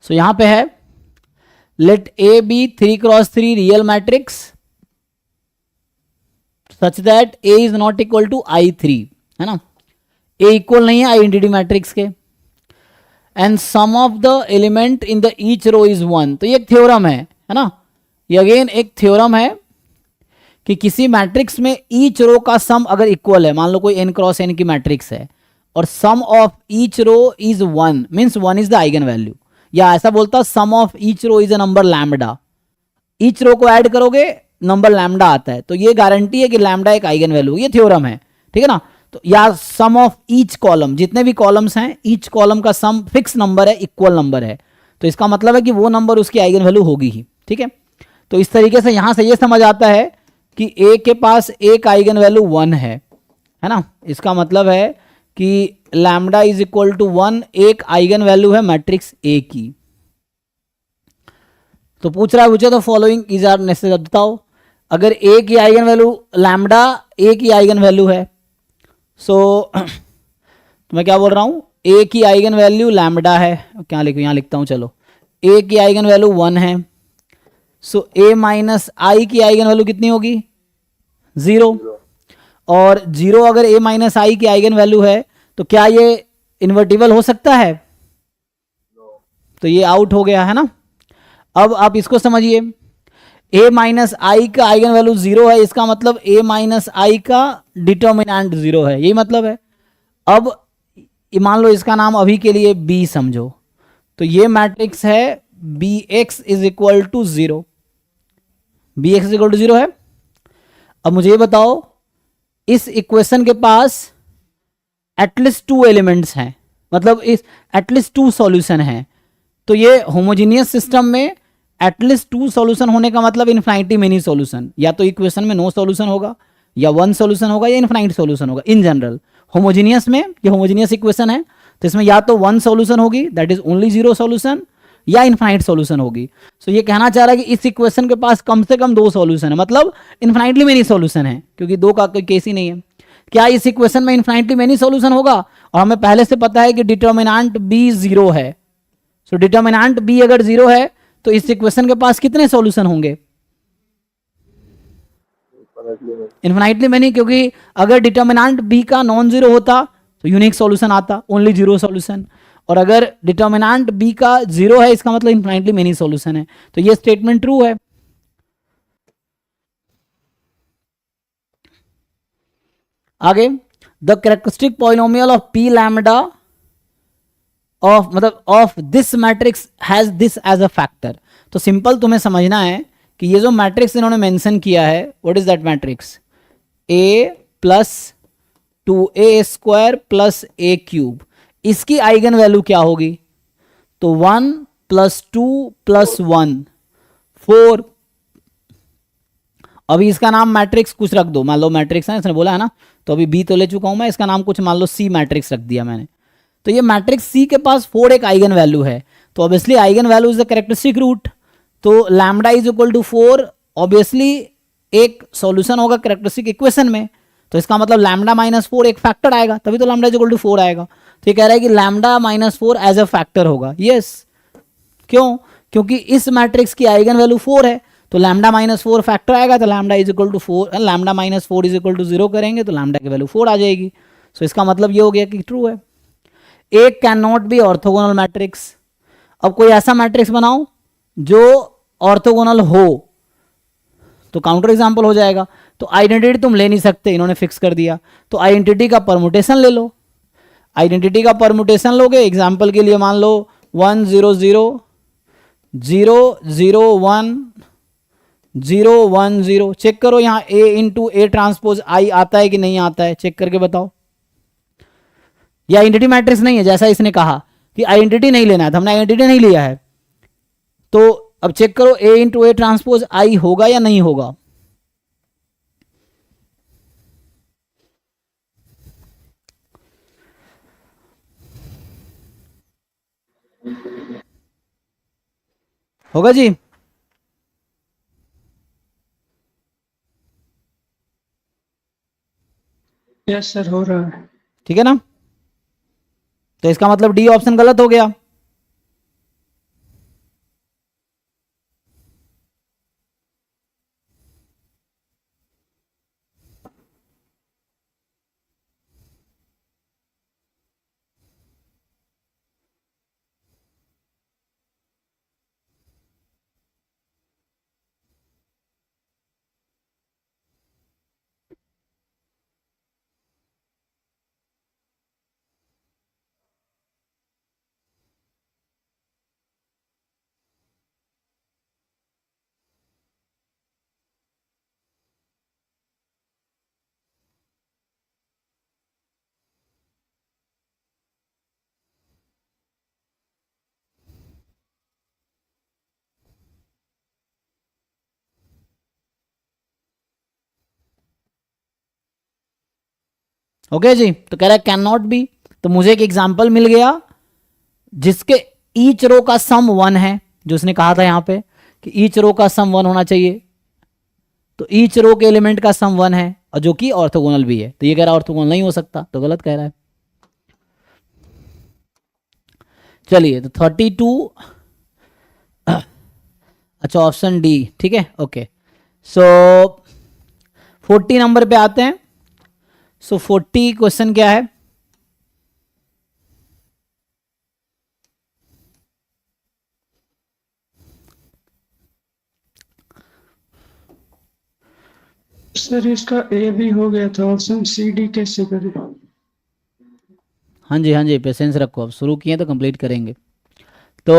सो यहां पे है let A be 3x3 real matrix such that A is not equal to I3, है ना, ए इक्वल नहीं है आइडेंटिटी मैट्रिक्स के, and sum of the element in the each row is 1। तो ये एक थ्योरम है ना, ये अगेन एक थ्योरम है कि किसी मैट्रिक्स में ईच रो का सम अगर इक्वल है, मान लो कोई n क्रॉस n की मैट्रिक्स है और sum of each row is 1 means 1 is the eigen value, या ऐसा बोलता sum of each row is a number lambda, each row को ऐड करोगे नंबर लैम्डा आता है, तो ये गारंटी है कि लैम्डा एक आइगन वैल्यू, ये थ्योरम है, ठीक है ना। तो या सम ऑफ ईच कॉलम, जितने भी कॉलम्स हैं ईच कॉलम का सम फिक्स नंबर है, इक्वल नंबर है, तो इसका मतलब है कि वो नंबर उसकी आइगन वैल्यू होगी ही, ठीक है। तो इस तरीके से यहां से ये समझ आता है कि ए के पास एक आइगन वैल्यू 1 है ना, इसका मतलब है कि लैम्डा इज इक्वल टू 1 एक आइगन वैल्यू है मैट्रिक्स ए की। तो पूछ रहा है मुझे तो फॉलोइंग इज आर नेसेसरी, बताओ अगर ए की आइगन वैल्यू लैम्डा ए की आइगन वैल्यू है, सो तो मैं क्या बोल रहा हूं, ए की आइगन वैल्यू लैम्डा है, क्या लिखूं, यहां लिखता हूं, चलो ए की आइगन वैल्यू 1 है, सो ए माइनस आई की आइगन वैल्यू कितनी होगी 0, और 0 अगर ए माइनस आई की आइगन वैल्यू है तो क्या ये इन्वर्टिबल हो सकता है, तो ये आउट हो गया, है ना। अब आप इसको समझिए, a माइनस आई का आइगन वैल्यू 0 है, इसका मतलब a माइनस आई का डिटर्मिनेंट 0 है, यही मतलब है। अब मान लो इसका नाम अभी के लिए b समझो, तो ये मैट्रिक्स है bx is equal to 0, bx is equal to 0 है। अब मुझे ये बताओ इस इक्वेशन के पास एटलीस्ट 2 एलिमेंट्स हैं, मतलब इस एटलीस्ट 2 सॉल्यूशन हैं, तो ये होमोजीनियस सिस्टम में एटलीस्ट 2 सॉल्यूशन होने का मतलब इन्फिनिटी मेनी सॉल्यूशन, या तो इक्वेशन में नो सॉल्यूशन होगा, या 1 सॉल्यूशन होगा, या इन्फिनिट सॉल्यूशन होगा। इन जनरल होमोजीनियस में, ये होमोजीनियस इक्वेशन है तो इसमें या तो 1 सॉल्यूशन होगी दैट इज ओनली 0 सॉल्यूशन, या इन्फिनिट सॉल्यूशन होगी। सो ये कहना चाह रहा है कि इस इक्वेशन के पास कम से कम 2 सॉल्यूशन है, मतलब इन्फिनिटली मेनी सॉल्यूशन है, क्योंकि 2 का कोई केस ही नहीं है। क्या इस इक्वेशन में इन्फिनिटली मेनी सॉल्यूशन होगा, और हमें पहले से पता है कि डिटर्मिनेंट बी 0 है, सो डिटर्मिनेंट बी अगर 0 है तो इस इक्वेशन के पास कितने सॉल्यूशन होंगे, इन्फिनिटली मेनी, क्योंकि अगर डिटर्मिनेंट बी का नॉन जीरो होता तो यूनिक सॉल्यूशन आता, ओनली 0 सॉल्यूशन, और अगर डिटर्मिनेंट बी का 0 है इसका मतलब इन्फिनिटली मेनी सॉल्यूशन है, तो ये स्टेटमेंट ट्रू है। आगे, the characteristic polynomial of P lambda of, मतलब of this matrix has this as a factor. तो सिंपल तुम्हें समझना है कि ये जो मैट्रिक्स इन्होंने मेंशन किया है, what is that matrix, a plus 2a square plus a cube, इसकी आइगन वैल्यू क्या होगी, तो 1 प्लस 2 प्लस 1 4। अभी इसका नाम मैट्रिक्स कुछ रख दो, मान लो मैट्रिक्स है, इसने बोला है ना, तो अभी बी तो ले चुका हूं मैं, इसका नाम कुछ मान लो सी मैट्रिक्स रख दिया मैंने। तो ये मैट्रिक्स सी के पास 4 एक आइगन वैल्यू है, तो obviously eigen value is the characteristic root, तो lambda is equal to 4 obviously एक सॉल्यूशन होगा कैरेक्टरिस्टिक इक्वेशन में, तो इसका मतलब लैम्डा माइनस 4 एक फैक्टर आएगा, तभी तो लैम्डा इज इक्वल टू 4 आएगा। तो ये कह रहा है कि lambda minus 4 as a factor होगा, यस क्यों, क्योंकि इस मैट्रिक्स की आइगन वैल्यू 4 है, तो लैम्डा माइनस 4 फैक्टर आएगा, तो lambda is equal to 4, lambda minus 4 is equal to 0 करेंगे तो लैम्डा की वैल्यू 4 आ जाएगी। सो इसका मतलब ये हो गया कि ट्रू है। एक can not be orthogonal matrix, अब कोई ऐसा मैट्रिक्स बनाओ जो ऑर्थोगोनल हो, तो काउंटर एग्जांपल हो जाएगा। तो आइडेंटिटी तुम ले नहीं सकते, इन्होंने फिक्स कर दिया, तो आइडेंटिटी का परमुटेशन ले लो। आइडेंटिटी का परमुटेशन लोगे, एग्जांपल के लिए मान लो 1 0 0 0 0 1 0 1 0, चेक करो यहाँ a इंटू ए ट्रांसपोज आई आता है कि नहीं आता है, चेक करके बताओ। ये आइडेंटिटी मैट्रिक्स नहीं है, जैसा इसने कहा कि आइडेंटिटी नहीं लेना है, तो हमने आइडेंटिटी नहीं लिया है, तो अब चेक करो a इंटू ए ट्रांसपोज आई होगा या नहीं होगा, होगा जी। यस सर, हो रहा है। ठीक है ना, तो इसका मतलब डी ऑप्शन गलत हो गया। ओके जी, तो कह रहा है कैन नॉट बी, तो मुझे एक एग्जाम्पल मिल गया जिसके ईच रो का सम 1 है, जो उसने कहा था यहां पे कि ईच रो का सम 1 होना चाहिए, तो ईच रो के एलिमेंट का सम 1 है और जो कि ऑर्थोगोनल भी है, तो ये कह रहा है ऑर्थोगोनल नहीं हो सकता, तो गलत कह रहा है। चलिए तो 32, अच्छा ऑप्शन डी ठीक है, ओके। सो 40 नंबर पे आते हैं। सो 40 क्वेश्चन क्या है? सर इसका ए भी हो गया था, ऑप्शन सी डी कैसे करें? हाँ जी हाँ जी, पेशेंस रखो, अब शुरू किए तो कंप्लीट करेंगे। तो